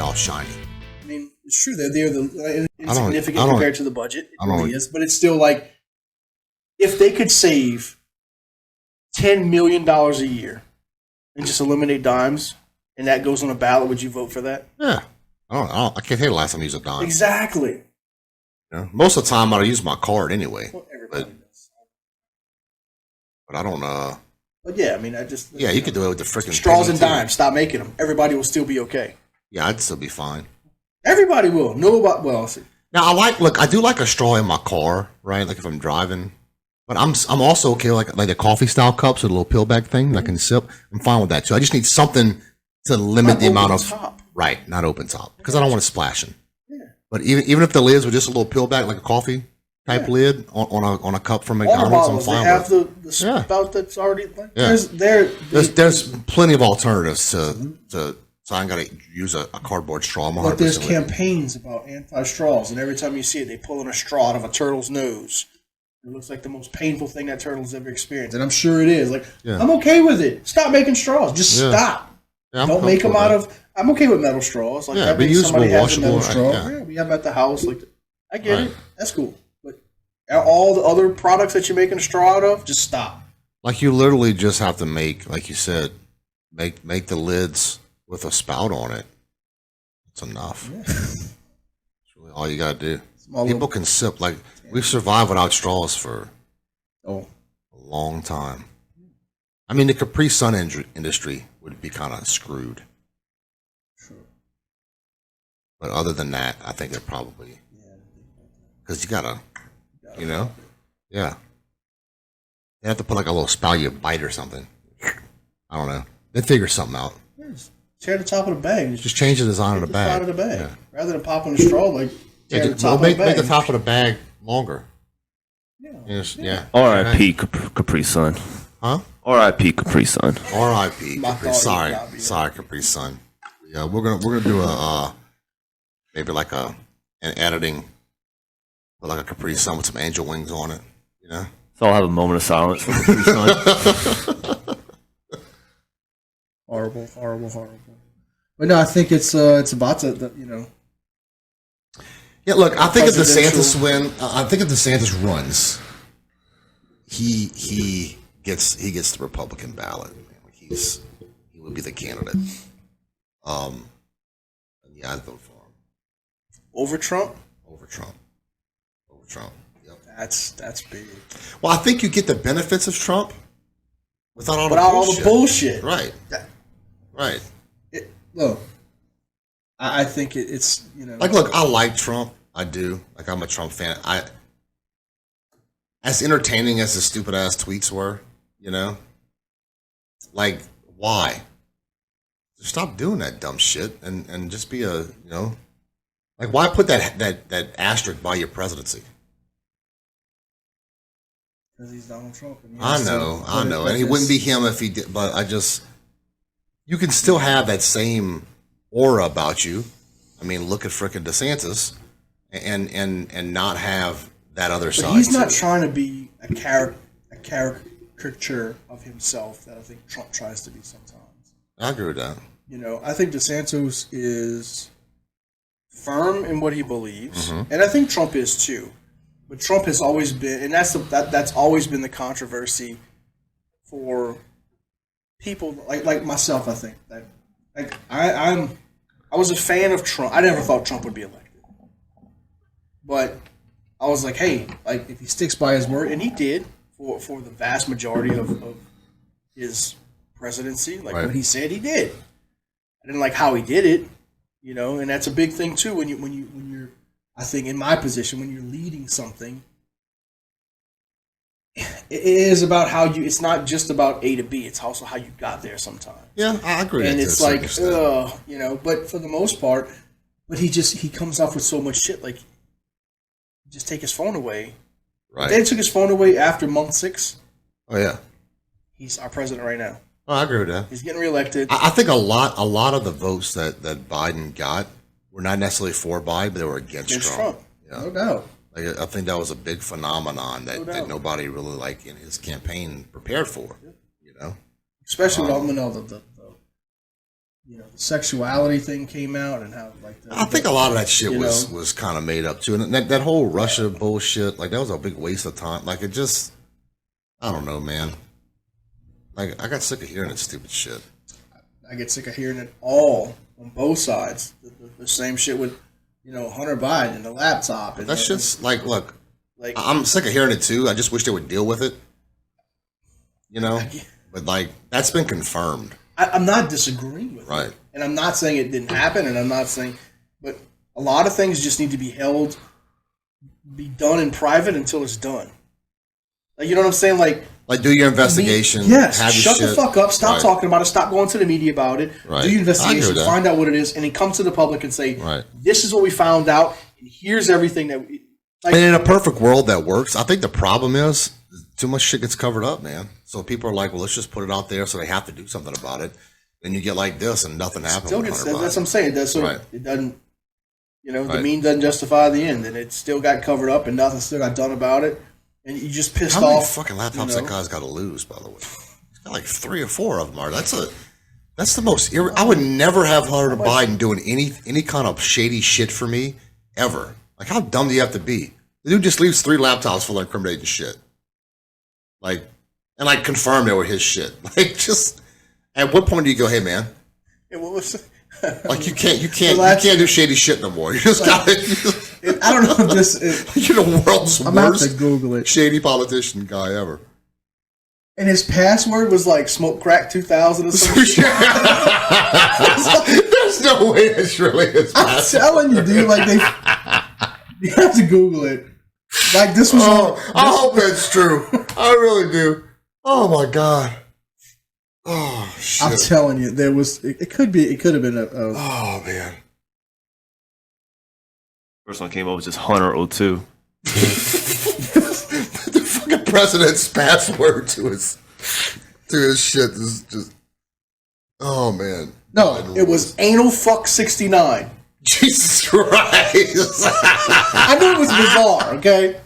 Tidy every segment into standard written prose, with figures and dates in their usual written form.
all shiny. I mean, it's true that they're the insignificant compared to the budget. It really is, but it's still like if they could save $10 million a year and just eliminate dimes, and that goes on a ballot, would you vote for that? Yeah, I can't tell you the last time I used a dime. Exactly. Most of the time, I use my card anyway. Well, everybody does. But I don't. But yeah, I mean, you could do it with the freaking straws and dimes. Stop making them. Everybody will still be okay. Yeah, I'd still be fine. Everybody will. Now I do like a straw in my car, right? Like if I'm driving. But I'm also okay with like the coffee style cups with a little pill bag thing that I can sip. I'm fine with that too. I just need something to limit the amount of top. Right, not open top, because I don't want it splashing. Yeah. But even if the lids were just a little pill bag, like a coffee type lid on a cup from McDonald's, I'm fine with. They have the spout that's already. There's plenty of alternatives to. So I ain't got to use a cardboard straw. But there's campaigns about anti-straws, and every time you see it, they pull in a straw out of a turtle's nose. It looks like the most painful thing that turtle's ever experienced, and I'm sure it is. I'm okay with it. Stop making straws. Just stop. Yeah, don't make them out of. I'm okay with metal straws. Like reusable, washable. Straw. Yeah, we have them at the house. I get it. That's cool. But all the other products that you're making a straw out of, just stop. Like you literally just have to make, like you said, make the lids with a spout on it. It's enough. Yeah. That's really all you gotta do. People can sip. Like we've survived without straws for a long time. I mean, the Capri Sun industry would be kind of screwed. Sure. But other than that, I think they're probably because you gotta yeah. They have to put like a little spout you bite or something. I don't know. They figure something out. Tear the top of the bag. Just change the design of the bag. Side of the bag. Yeah. Rather than popping the straw, make the top of the bag longer. Yeah. R.I.P. Capri Sun. Huh? R.I.P. Capri Sun. R.I.P. Capri. Sorry, Capri Sun. Yeah, we're gonna do maybe like an editing, but like a Capri Sun with some angel wings on it. So I'll have a moment of silence for Capri Sun. Horrible. But no, I think it's about to, Yeah, look, I think if DeSantis runs, he gets the Republican ballot. He would be the candidate. Yeah, I'd vote for him. Over Trump. Yep. That's big. Well, I think you get the benefits of Trump without all the bullshit. Right. Right. Look, I think it's Look, I like Trump. I do. Like, I'm a Trump fan. As entertaining as the stupid ass tweets were, like, why? Just stop doing that dumb shit and just be like, why put that asterisk by your presidency? Because he's Donald Trump. I know. And it wouldn't be him if he did, but you can still have that same aura about you. I mean, look at frickin' DeSantis and not have that other side. But he's not trying to be a caricature of himself that I think Trump tries to be sometimes. I agree with that. I think DeSantis is firm in what he believes, and I think Trump is too. But Trump has always been, and that's always been the controversy for people like myself. I think that I was a fan of Trump. I never thought Trump would be elected, but I was like, hey, like if he sticks by his word, and he did for the vast majority of his presidency, what he said he did. I didn't like how he did it, and that's a big thing too. When you're, I think in my position, when you're leading something, it is about how you. It's not just about A to B. It's also how you got there. Sometimes. Yeah, I agree. And it's like, but for the most part, he comes off with so much shit. Like, just take his phone away. Right. They took his phone away after month 6. Oh yeah. He's our president right now. Oh, I agree with that. He's getting reelected. I think a lot of the votes that Biden got were not necessarily for Biden, but they were against Trump. No doubt. Like, I think that was a big phenomenon that nobody really in his campaign prepared for. Especially with all the the sexuality thing came out and how I think a lot of that shit was kind of made up too, and that whole Russia bullshit, like that was a big waste of time. Like it just, I don't know, man. Like I got sick of hearing that stupid shit. I get sick of hearing it all on both sides. The same shit with Hunter Biden and the laptop. And that shit's like, look, I'm sick of hearing it too. I just wish they would deal with it. But like that's been confirmed. I'm not disagreeing with right. it. And I'm not saying it didn't happen, and I'm not saying, but a lot of things just need to be done in private until it's done. Like, you know what I'm saying? Like do your investigation. Yes. Have Shut the fuck up. Stop talking about it. Stop going to the media about it. Right. Do your investigation. Find out what it is, and then come to the public and say, right. This is what we found out, and here's everything that we. And in a perfect world that works. I think the problem is too much shit gets covered up, man. So people are like, well, let's just put it out there, so they have to do something about it. Then you get like this, and nothing happens. That's what I'm saying. It doesn't. Right. The mean doesn't justify the end, and it still got covered up, and nothing still got done about it, and you just pissed off. How many fucking laptops that guy's got to lose? By the way, he's got like 3 or 4 of them. That's the most. I would never have Hunter Biden doing any kind of shady shit for me ever. Like, how dumb do you have to be? The dude just leaves 3 laptops full of incriminating shit. And confirm they were his shit. Like, just at what point do you go, hey man? Yeah, what was like you can't do shady shit no more. You just got it. I don't know if this is, you're the world's I'm worst about to Google it. Shady politician guy ever. And his password was like Smoke Crack 2000 or something. There's no way it's really his password. I'm telling you, dude. Like you have to Google it. Like this was. I hope that's true. I really do. Oh my god. Oh shit. I'm telling you, there was. It could have been a. Oh man. First one came up was just Hunter02. The fucking president's password to his shit is just. Oh man. No, it was anal fuck 69. Jesus Christ. I knew it was bizarre, okay?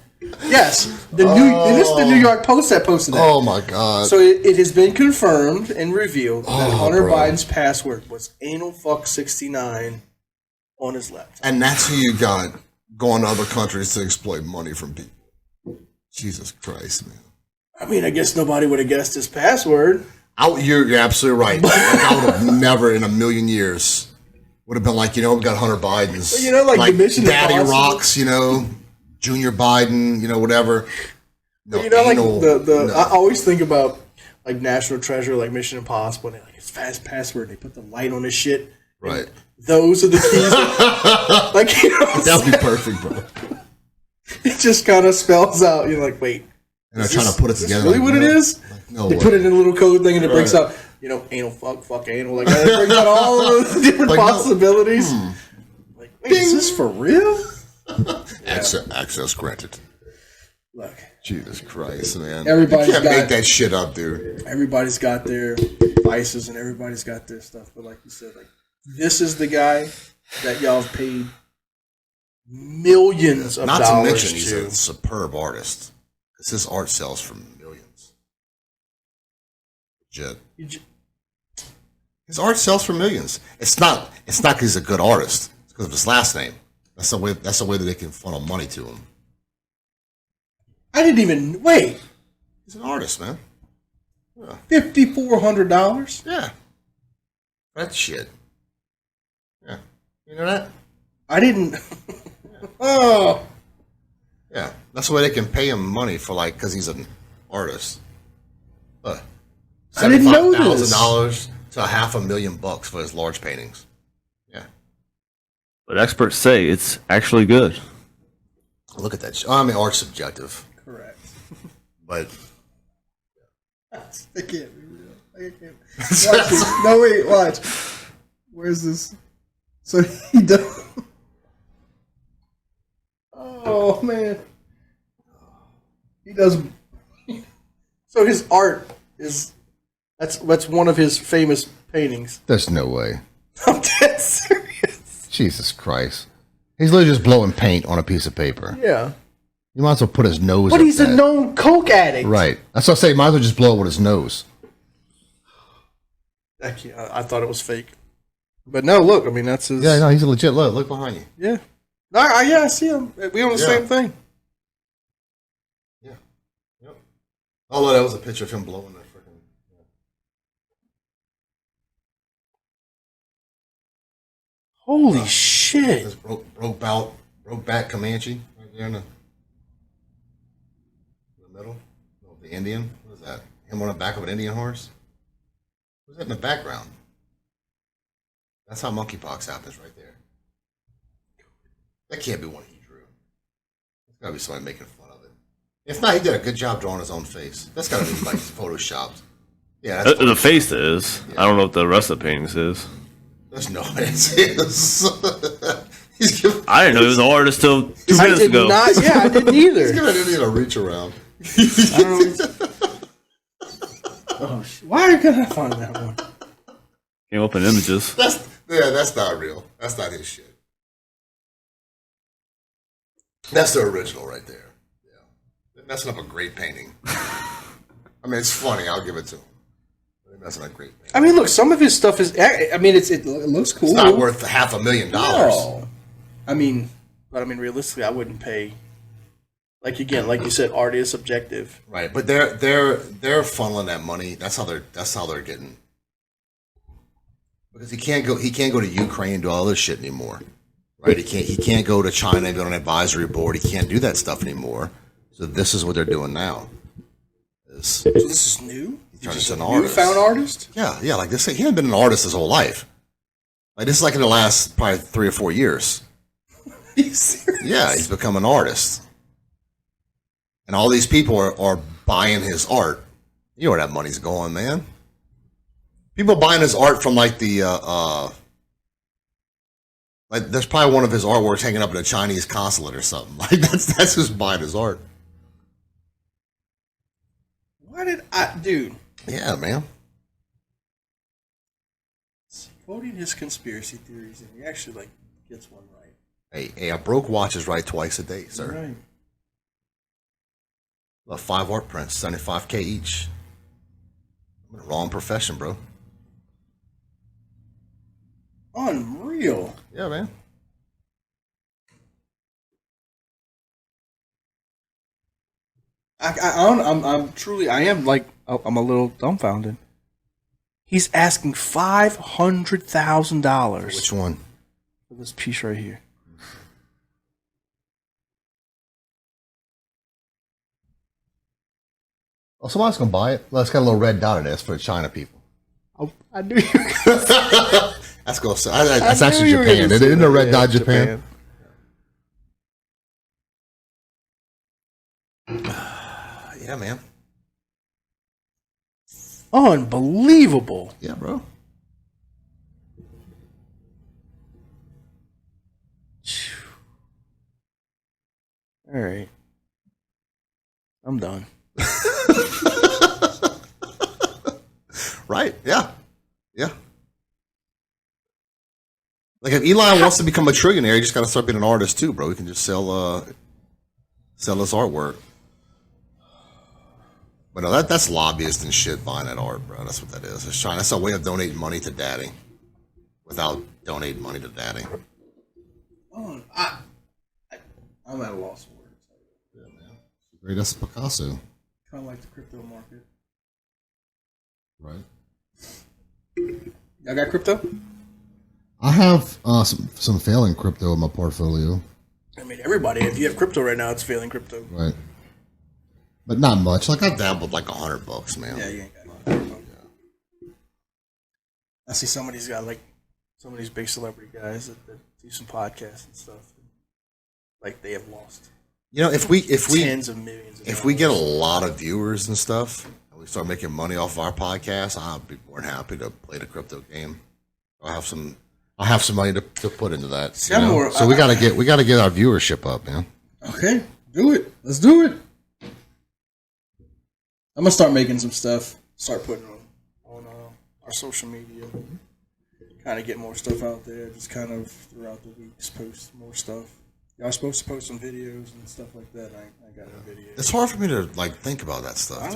Yes. This is the New York Post that posted that. Oh my God. So it has been confirmed and revealed that Hunter Biden's password was anal fuck 69 on his laptop. And that's who you got going to other countries to exploit money from people. Jesus Christ, man. I mean, I guess nobody would have guessed his password. You're absolutely right. Like, I would have never in a million years would have been like, we got Hunter Biden's. The Mission Daddy Impossible. Rocks, Junior Biden, whatever. No, I always think about like National Treasure, like Mission Impossible. And it's fast password. They put the light on this shit. Right. Those are the keys. That would be perfect, bro. It just kind of spells out. You're like, wait. And they're trying to put it together. Really, what it is? No they way. put it in a little code thing, and it breaks out. Anal fuck anal. Like it brings out all the different possibilities. Like, wait, is this for real? Access granted. Look, Jesus Christ, man! Everybody's you can't got, make that shit up, dude. Everybody's got their vices, and everybody's got their stuff. But like you said, like this is the guy that y'all have paid millions of dollars to. Not to mention, he's a superb artist. Because his art sells for millions. Legit. His art sells for millions. It's not because he's a good artist. It's because of his last name. That's the way that they can funnel money to him. I didn't even wait. He's an artist, man. Yeah. $5,400. Yeah. That's shit. Yeah. You know that? I didn't. Oh. Yeah. That's the way they can pay him money for because he's an artist. I didn't know this. $75,000 to $500,000 for his large paintings. Yeah. But experts say it's actually good. Look at that. I mean, art's subjective. Correct. But. I can't be real. I can't. Watch it. No, wait, watch. Where's this? So he does. Oh, man. He does. So his art is. That's one of his famous paintings. There's no way. I'm dead serious. Jesus Christ. He's literally just blowing paint on a piece of paper. Yeah. You might as well put his nose But up he's that. a known coke addict. Right. That's what I say. Might as well just blow it with his nose. I thought it was fake. But no, look, I mean, that's his. Yeah, no, he's a legit. Look behind you. Yeah. No, I see him. We own the same thing. Yeah. Yep. Oh, look, that was a picture of him blowing that freaking. Holy shit! This broke back Comanche right there in the middle. Oh, the Indian. What is that? Him on the back of an Indian horse. Who's that in the background? That's how monkeypox happens right there. That can't be one he drew. There's got to be somebody making fun of it. If not, he did a good job drawing his own face. That's got to be like photoshopped. Yeah, that's The face is. Yeah. I don't know what the rest of the paintings is. There's no way it is. I didn't know he was an artist till 2 minutes ago. Yeah, I didn't either. He's giving Indian a reach around. I don't know. Why could I find that one? Came up in images. That's not real. That's not his shit. That's the original right there. Yeah, they're messing up a great painting. I mean, it's funny. I'll give it to him. They're messing up a great painting. I mean, look, some of his stuff is. I mean, it looks cool. It's not worth $500,000. No. I mean, realistically, I wouldn't pay. Like you said, art is subjective. Right, but they're funneling that money. That's how they're getting. Because he can't go to Ukraine and do all this shit anymore. Right? He can't go to China and be on an advisory board. He can't do that stuff anymore. So this is what they're doing now. So this is new? He turned into an artist. Newfound artist? Yeah, like this. He hasn't been an artist his whole life. Like this is like in the last probably 3 or 4 years. Are you serious? Yeah, he's become an artist. And all these people are buying his art. You know where that money's going, man. People buying his art from like the like there's probably one of his artworks hanging up in a Chinese consulate or something. Like that's who's buying his art. Why did dude? Yeah, man. Quoting his conspiracy theories, and he actually gets one right. Hey, a broke watch is right twice a day, sir. Right. Well, 5 art prints, $75K each. I'm in the wrong profession, bro. Unreal. Yeah, man. I'm truly, I am I'm a little dumbfounded. He's asking $500,000. Which one? For this piece right here. Oh, somebody's gonna buy it. Well, it's got a little red dot in it. It's for the China people. Oh, I knew you were That's going. That's actually Japan. Isn't a red dot Japan? Yeah, man. Unbelievable. Yeah, bro. All right. I'm done. Right? Yeah. Yeah. Like if Elon wants to become a trillionaire, he just got to start being an artist too, bro. He can just sell his artwork. But no, that's lobbyists and shit buying that art, bro. That's what that is. It's trying. That's a way of donating money to Daddy, without donating money to Daddy. Oh, I'm at a loss for words. Yeah, man. Great. That's Picasso. Kind of like the crypto market. Right. Y'all got crypto? I have some failing crypto in my portfolio. I mean, everybody. If you have crypto right now, it's failing crypto. Right. But not much. Like I dabbled like $100, man. Yeah, you ain't got crypto. Yeah. I see somebody's got some of these big celebrity guys that do some podcasts and stuff. Like they have lost. You know, if we tens of millions. If we get a lot of viewers and stuff, and we start making money off of our podcast, I'll be more than happy to play the crypto game. I'll have some money to put into that. So we gotta get our viewership up, man. Okay, do it. Let's do it. I'm gonna start making some stuff. Start putting on our social media. Kind of get more stuff out there. Just kind of throughout the weeks, post more stuff. Y'all supposed to post some videos and stuff like that. I got no videos. It's hard for me to think about that stuff. I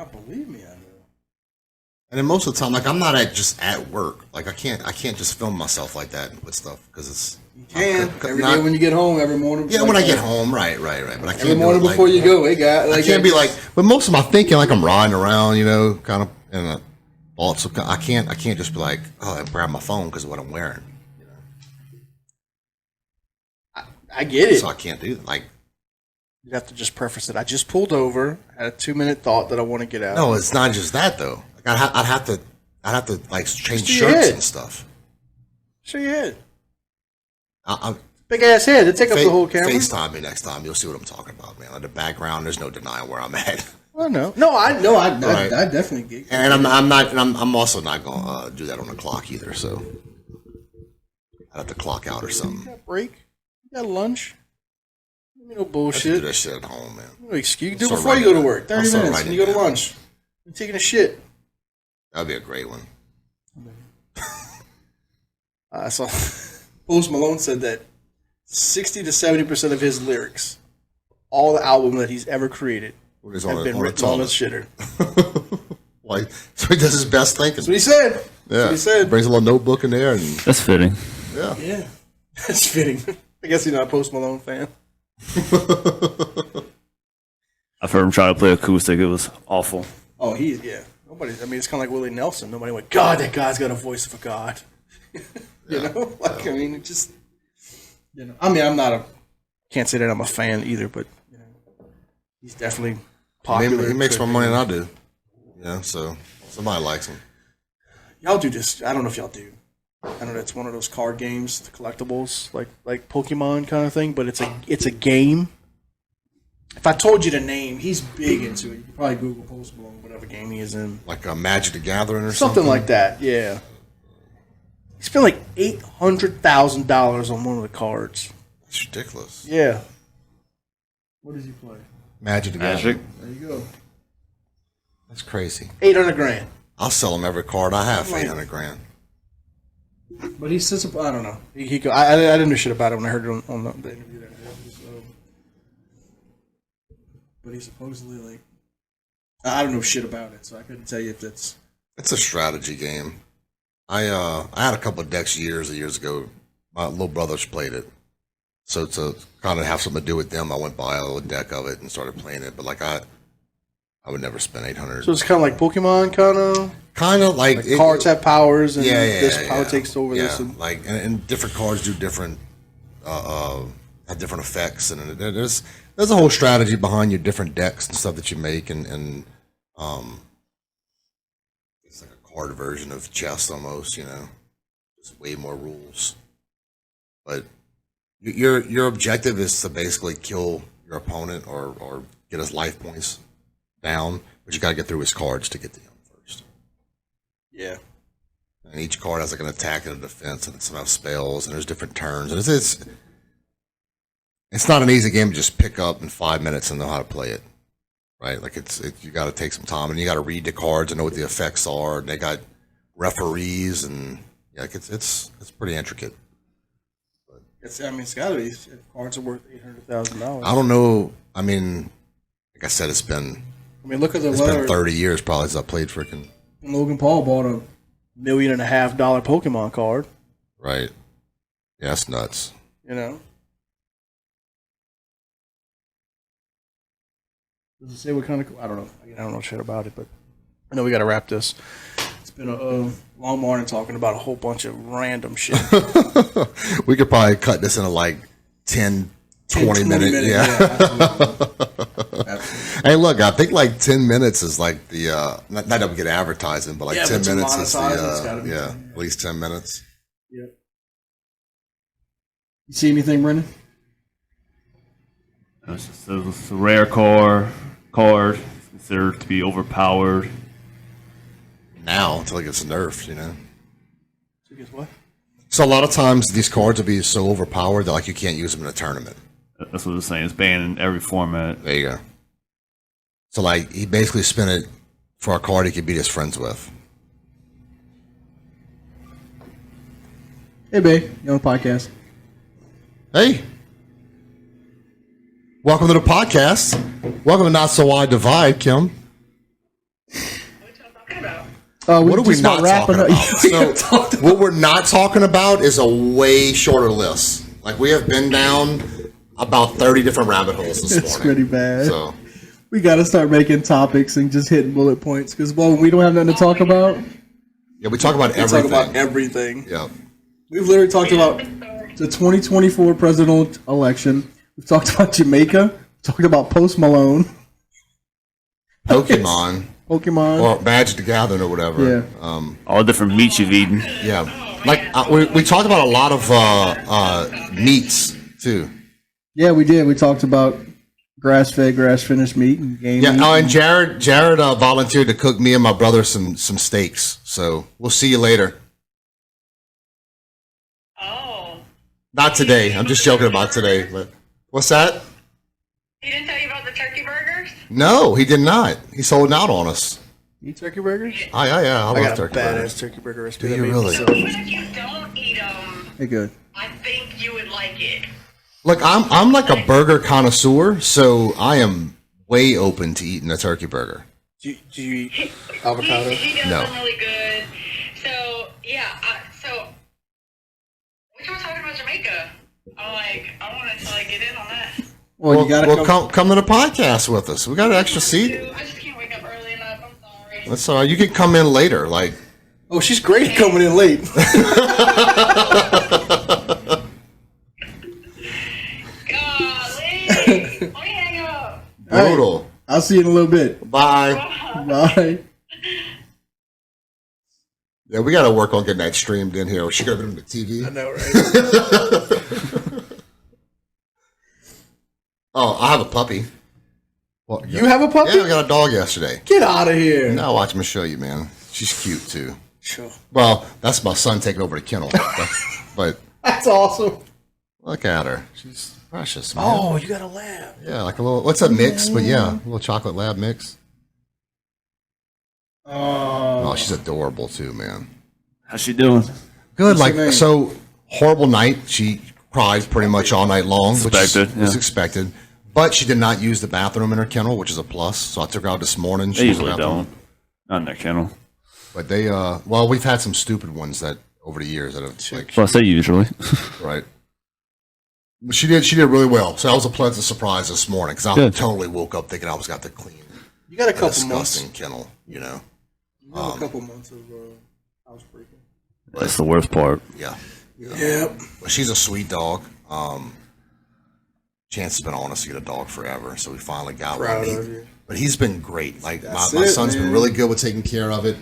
Believe me, I know. And then most of the time, like I'm not just at work. Like I can't just film myself like that with stuff because it's. You can every day when you get home, every morning. Yeah, when I get home, right. But I can't. Every morning before you go, hey guy. I can't be like. But most of my thinking, like I'm riding around, kind of in a thoughts. So I can't just be like, oh, I grab my phone because of what I'm wearing. I get it. So I can't do that. Like. You have to just preface it. I just pulled over, had a 2-minute thought that I want to get out. No, it's not just that though. Like I'd have to like change shirts and stuff. Show your head. I'll big ass head. It take up the whole camera. FaceTime me next time. You'll see what I'm talking about, man. Like the background, there's no denying where I'm at. I know. No, I definitely get it. And I'm also not gonna do that on the clock either. So I'd have to clock out or something. You got a break. You got lunch. No I bullshit. do that shit at home, man. No excuse. Do it before you go to work. 30 minutes. And you go to lunch. You're taking a shit. That'd be a great one. I saw Post Malone said that 60 to 70% of his lyrics, all the album that he's ever created, have been written on his shitter. Like, so he does his best thinking. That's what he said. Yeah. That's what he said. Brings a little notebook in there. And That's fitting. Yeah. Yeah. That's fitting. I guess he's not a Post Malone fan. I've heard him try to play acoustic. It was awful. Oh, nobody. I mean, it's kind of like Willie Nelson. Nobody went, God, that guy's got a voice of a god. You know, like I mean, it just. I mean, can't say that I'm a fan either, but he's definitely popular. He makes more money than I do. Yeah, so somebody likes him. Y'all do this. I don't know if y'all do. I know that's one of those card games, the collectibles, like Pokemon kind of thing, but it's a game. If I told you the name, he's big into it. You could probably Google Post Malone, whatever game he is in. Like a Magic the Gathering or something like that, yeah. He spent like $800,000 on one of the cards. That's ridiculous. Yeah. What does he play? Magic the Gathering. There you go. That's crazy. $800,000. I'll sell him every card I have for $800,000. But he says, I don't know. I didn't know shit about it when I heard it on the interview that I did. But he supposedly, like, I don't know shit about it, so I couldn't tell you if that's. It's a strategy game. I had a couple of decks years ago. My little brothers played it. So to kind of have something to do with them, I went buy a little deck of it and started playing it. But like I would never spend $800. So it's kind of like Pokemon, kind of like cards have powers, and this power takes over this. And like and different cards do different have different effects, and there's a whole strategy behind your different decks and stuff that you make, and it's like a card version of chess almost, There's way more rules, but your objective is to basically kill your opponent or get his life points down, but you got to get through his cards to get to him first. Yeah. And each card has like an attack and a defense, and some have spells, and there's different turns, and it's not an easy game to just pick up in 5 minutes and know how to play it, right? Like you got to take some time, and you got to read the cards and know what the effects are, and they got referees, and it's pretty intricate. It's got to be. If cards are worth $800,000. I don't know. I mean, like I said, it's been look at it's been 30 years probably since I played freaking. Logan Paul bought $1.5 million Pokemon card. Right. Yeah, that's nuts. Does it say what kind of? I don't know. I don't know shit about it, but I know we got to wrap this. It's been a long morning talking about a whole bunch of random shit. We could probably cut this into like 10, 20 minutes. Yeah. Absolutely. Hey, look, I think like 10 minutes is like the not that we get advertising, but like 10 minutes is the at least 10 minutes. Yeah. You see anything, Brendan? It's a rare card. It's considered to be overpowered. Now, until it gets nerfed, So guess what? So a lot of times these cards will be so overpowered that like you can't use them in a tournament. That's what it's saying. It's banned in every format. There you go. So like he basically spent it for a card he could beat his friends with. Hey, babe. You on the podcast? Hey. Welcome to the podcast. Welcome to Not So Wide Divide, Kim. What y'all talking about? What are we not talking about? So what we're not talking about is a way shorter list. Like we have been down about 30 different rabbit holes this morning. It's pretty bad. So we got to start making topics and just hitting bullet points because, well, when we don't have nothing to talk about. Yeah, we talk about everything. Talk about everything. Yeah. We've literally talked about the 2024 presidential election. We've talked about Jamaica. We've talked about Post Malone. Pokemon. Or Magic the Gathering or whatever. Yeah. All different meats you've eaten. Yeah. Like, we talked about a lot of meats, too. Yeah, we did. We talked about grass-fed, grass-finished meat and game meat. Oh, and Jared volunteered to cook me and my brother some steaks. So we'll see you later. Oh. Not today. I'm just joking about today. But what's that? He didn't tell you about the turkey burgers? No, he did not. He's sold out on us. Eat turkey burgers? Oh, yeah. I love got turkey a badass burgers. turkey burger recipe. Do you really? Even if you don't eat them, Hey, good. I think you would like it. Look, I'm like a burger connoisseur, so I am way open to eating a turkey burger. Do you eat avocado? He does No. them really good. So, yeah. So, we were talking about Jamaica. I'm like, I wanted to get in on that. Well, you gotta come to the podcast with us. We got an extra seat. I just can't wake up early enough. I'm sorry. That's all right. You can come in later. Like, Oh, she's great at coming in late. Golly. Let me hang up. brutal. Right. I'll see you in a little bit. Bye. Bye. Yeah, we got to work on getting that streamed in here. She could have been on the TV. I know, right? Oh, I have a puppy. Well, You have a puppy? Yeah, I got a dog yesterday. Get out of here. Now watch me show you, man. She's cute too. Sure. Well, that's my son taking over the kennel. but That's awesome. look at her. She's precious, man. Oh, you got a lab. Yeah, like a little, what's a mix? But yeah, a little chocolate lab mix. Oh, she's adorable too, man. How's she doing? Good. What's her name? Like, so horrible night. She cried pretty much all night long, which was Yeah. expected. But she did not use the bathroom in her kennel, which is a plus. So I took her out this morning. They used the usually bathroom. don't. Not in their kennel. But they, well, we've had some stupid ones that over the years that have like, Well, I say usually. right. But she did really well. So that was a pleasant surprise this morning because I Good. totally woke up thinking I was got to clean You got a a couple disgusting months. kennel, you know. You got a couple months of house breaking. That's the worst part. Yeah. Yep. But she's a sweet dog. Chance has been on us to get a dog forever, so we finally got Proud one. of you. But he's been great. Like my That's it, son's been man. really good with taking care of it.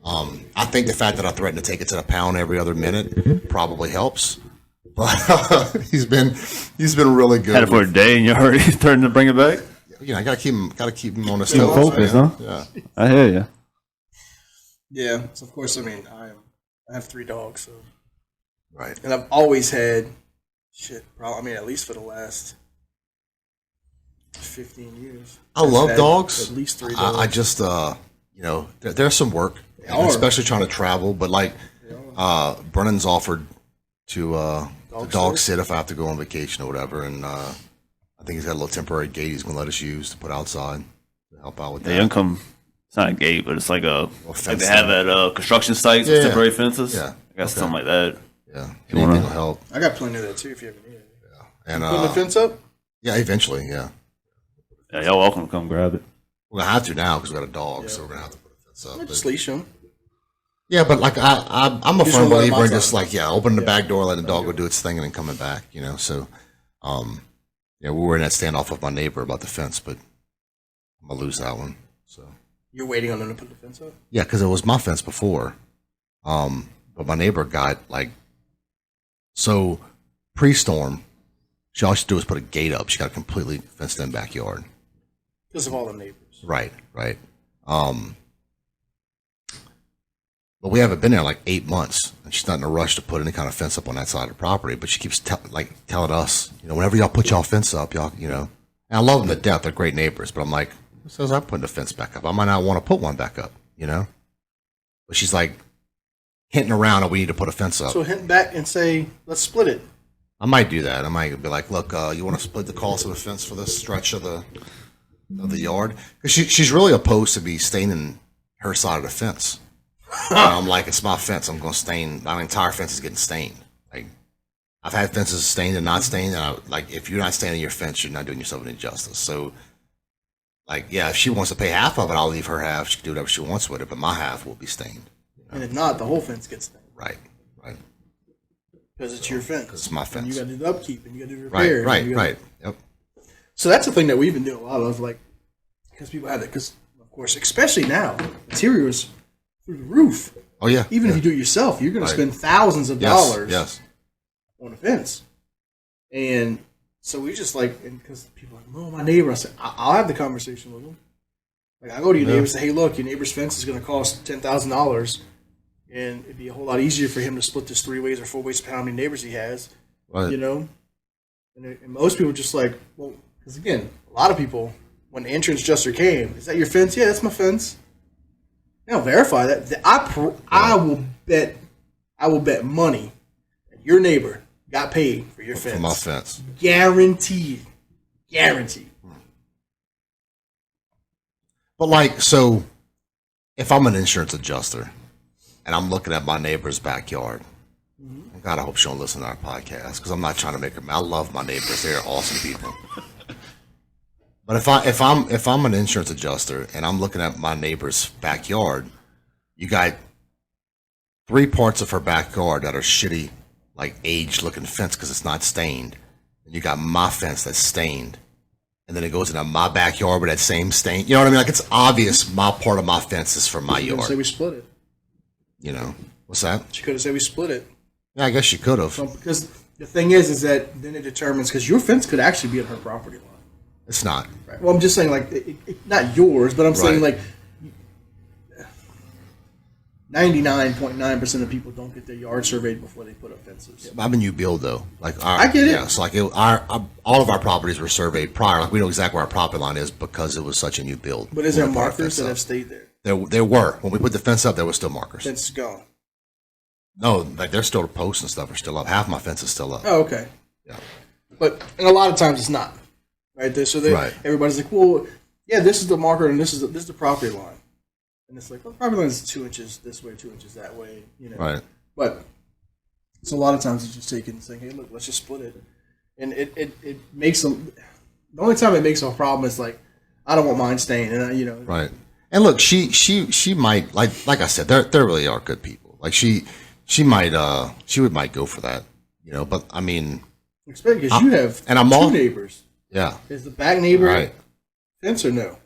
I think the fact that I threaten to take it to the pound every other minute probably helps. But he's been really good. Had it for a day and you're already starting to bring it back? You know, I gotta keep him on his Keep toes. focused, man. huh? Yeah. I hear you. Yeah. So of course, I mean, I have 3 dogs, so Right. and I've always had probably. I mean, at least for the last 15 years. I love had dogs. At least 3 dogs. I just you know, there's some work, are. especially trying to travel. But like, Brennan's offered to dog sit if I have to go on vacation or whatever, and I think he's got a little temporary gate he's gonna let us use to put outside to help out with The that. income, it's not a gate, but it's like a, like fence they have at construction sites Yeah. with temporary fences. Yeah. I guess Okay. something like that. Yeah, You anything wanna- will help. I got plenty of that too. If you ever need it. And Putting the fence up. yeah, eventually, yeah, Yeah, y'all welcome to come grab it. we're gonna have to now because we got a dog, so we're gonna have to put a fence up. Just But- leash them. yeah, but like I'm a Just firm don't let him believer in just outside. like opening the back door, letting the dog go do its thing, and then coming back. You know, so yeah, we were in that standoff with my neighbor about the fence, but I'm gonna lose that one. So You're waiting on them to put the fence up. yeah, because it was my fence before, but my neighbor got like so pre-storm. All she do was put a gate up. She got a completely fenced-in backyard. Because of all the neighbors. Right. But we haven't been there like 8 months, and she's not in a rush to put any kind of fence up on that side of the property. But she keeps telling us, you know, whenever y'all put y'all fence up, y'all, you know. And I love them to death; they're great neighbors. But I'm like, who says I'm putting the fence back up? I might not want to put one back up, you know. But she's like hinting around that we need to put a fence up. So hint back and say, let's split it. I might do that. I might be like, look, you want to split the cost of the fence for this stretch of the yard? Because she's really opposed to me staying in her side of the fence. And I'm like, it's my fence. I'm going to stain. My entire fence is getting stained. Like, I've had fences stained and not stained. And if you're not staining your fence, you're not doing yourself any justice. So, like, yeah, if she wants to pay half of it, I'll leave her half. She can do whatever she wants with it, but my half will be stained. And if not, the whole fence gets stained. Right. Because it's your fence. Because it's my fence. And you got to do the upkeep and you got to do the repair. Right. Yep. So that's the thing that we've been doing a lot of, like, because people have that. Because, of course, especially now, materials through the roof. Oh, yeah. Even if you do it yourself, you're going to spend thousands of dollars on a fence. And so we just like, and because people are like, well, my neighbor, I said, I'll have the conversation with them. Like, I go to your neighbor and say, hey, look, your neighbor's fence is going to cost $10,000. And it'd be a whole lot easier for him to split this 3 ways or 4 ways, depending on how many neighbors he has. Right. You know? And most people just like, well, because again, a lot of people, when the insurance adjuster came, is that your fence? Yeah, that's my fence. They'll verify that. I will bet money that your neighbor got paid for your fence. For my fence. Guaranteed. But like, so if I'm an insurance adjuster and I'm looking at my neighbor's backyard, God, I hope she don't listen to our podcast because I'm not trying to make her. I love my neighbors; they're awesome people. But if I'm an insurance adjuster and I'm looking at my neighbor's backyard, you got 3 parts of her backyard that are shitty, like aged looking fence because it's not stained, and you got my fence that's stained, and then it goes into my backyard with that same stain. You know what I mean? Like, it's obvious my part of my fence is from my She yard. could say we split it. You know what's that? She could have said we split it. Yeah, I guess she could have. So, because the thing is that then it determines, because your fence could actually be on her property line. It's not. Right. Well, I'm just saying, like, not yours, but I'm saying, like, 99.9% of people don't get their yard surveyed before they put up fences. I'm in new build though. Like, I get it. Yeah, so like all of our properties were surveyed prior. Like, we know exactly where our property line is because it was such a new build. But is there markers that have stayed there? There were. When we put the fence up, there were still markers. Fence is gone. No, like, there's still posts and stuff are still up. Half my fence is still up. Oh, okay. Yeah. But and a lot of times it's not. Right there. So everybody's like, well, yeah, this is the marker and this is the property line. And it's like, well, the property line is 2 inches this way, 2 inches that way, you know. Right. But so a lot of times it's just taking and saying, hey, look, let's just split it. And it makes them, the only time it makes a problem is like, I don't want mine staying, and you know. Right. And look, she might, like I said, there really are good people. Like, she might go for that, you know. But I mean, especially because you have two neighbors. Yeah. Is the back neighbor fence or no?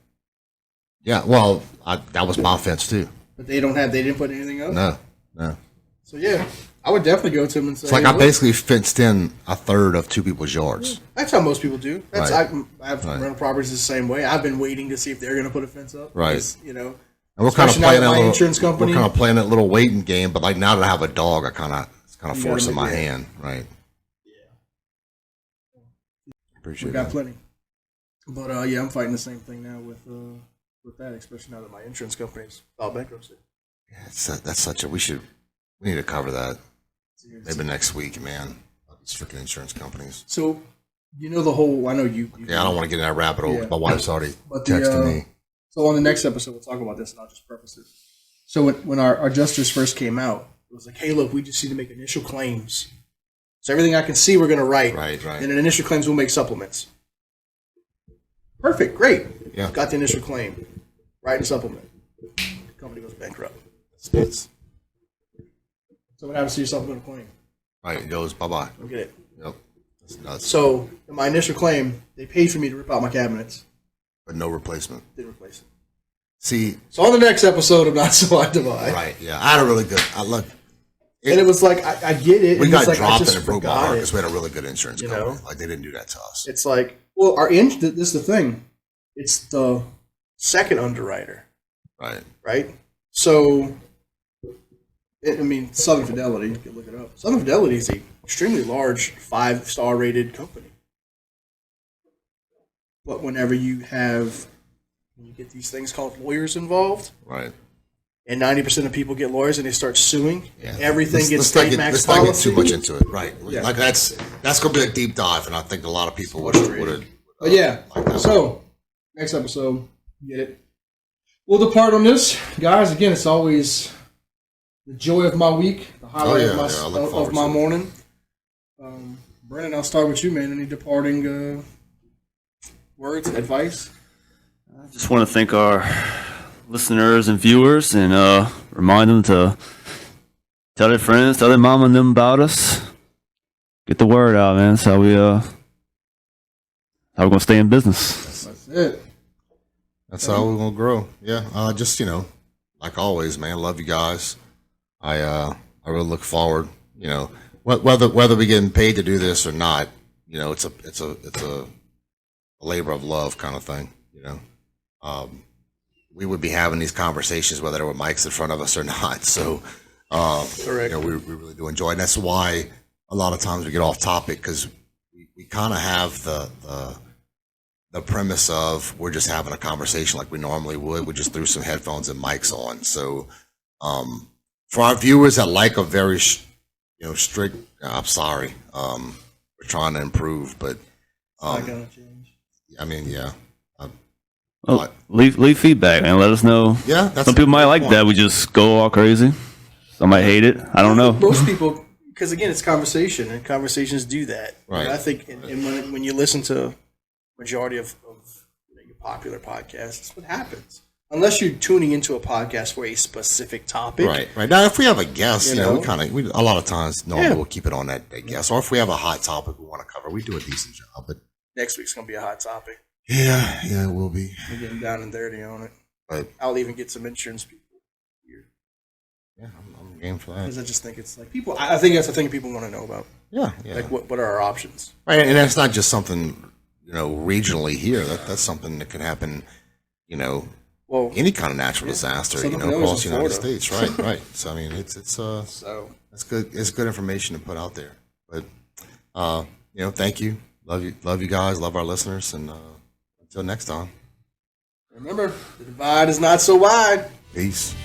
Yeah. Well, that was my fence too. But they didn't put anything up. No. So yeah, I would definitely go to them and say, it's like, I basically fenced in a third of 2 people's yards. Yeah, that's how most people do. That's I have rental properties the same way. I've been waiting to see if they're going to put a fence up. Right. You know. And we're kind of playing that insurance company. We're kind of playing that little waiting game, but like, now that I have a dog, it's kind of forcing my hand, right? Yeah. Appreciate we got that. plenty, but yeah, I'm fighting the same thing now with that, especially now that my insurance company's filed bankruptcy. Yeah, that's such a we need to cover that maybe next week, man. These freaking insurance companies. So, you know the whole. I know you. Yeah, I don't want to get in that rabbit hole. Yeah. My wife's already texting me. So on the next episode, we'll talk about this, and I'll just preface it. So when our adjusters first came out, it was like, hey, look, we just need to make initial claims. So everything I can see, we're going to write. Right. And in initial claims, we'll make supplements. Perfect. Great. Yeah. Got the initial claim. Write a supplement. The company goes bankrupt. It's So what happens to your supplemental claim? right. It goes bye-bye. Don't get it. Yep. That's nuts. So in my initial claim, they paid for me to rip out my cabinets. But no replacement. Didn't replace it. See. So on the next episode of Not So I Divide. Right. Yeah. I had a really good. And it was like, I get it. We got like, dropped and it broke my heart because we had a really good insurance company. Know? Like, they didn't do that to us. It's like, well, this is the thing. It's the second underwriter. Right? So, I mean, Southern Fidelity, you can look it up. Southern Fidelity is an extremely large 5-star rated company. But whenever you get these things called lawyers involved, right, and 90% of people get lawyers and they start suing, yeah. Everything gets state max let's policy. not get too much into it, right? Yeah. Like, that's going to be a deep dive, and I think a lot of people would have. But yeah, so next episode, get it. We'll depart on this, guys. Again, it's always the joy of my week, the highlight yeah, of my, yeah, I look of forward my to it. morning. Brennan, I'll start with you, man. Any departing words, advice? I just want to thank our listeners and viewers and remind them to tell their friends, tell their mom and them about us. Get the word out, man. That's how we're going to stay in business. That's it. That's how we're gonna grow. Yeah. Just like always, man. Love you guys. I really look forward. Whether we getting paid to do this or not, it's a labor of love kind of thing. We would be having these conversations whether there were mics in front of us or not. So, Correct. we really do enjoy it. And that's why a lot of times we get off topic because we kind of have the premise of we're just having a conversation like we normally would. We just threw some headphones and mics on. So, for our viewers that like a very, strict, I'm sorry. We're trying to improve, but, Not gonna change. I mean, yeah. Well, leave feedback, man. Let us know. Yeah, that's some people might like that. We just go all crazy. Some might hate it. I don't know. Most people, because again, it's conversation, and conversations do that. Right. And I think when you listen to majority of your popular podcasts, that's what happens. Unless you're tuning into a podcast for a specific topic. Right. Now, if we have a guest, You know? we a lot of times normally we'll keep it on that guest. Or if we have a hot topic we want to cover, we do a decent job. But Next week's going to be a hot topic. yeah, it will be. We're getting down and dirty on it. But I'll even get some insurance people here. yeah, I'm game for that. Because I just think it's like people, I think that's the thing people want to know about. Yeah. Like, what are our options? Right, and that's not just something regionally here. That's something that can happen. Well, Any kind of natural disaster, Something across the in United Florida. States. Right. So I mean, it's so that's good. It's good information to put out there. But thank you. Love you guys. Love our listeners. And until next time, remember, the divide is not so wide. peace.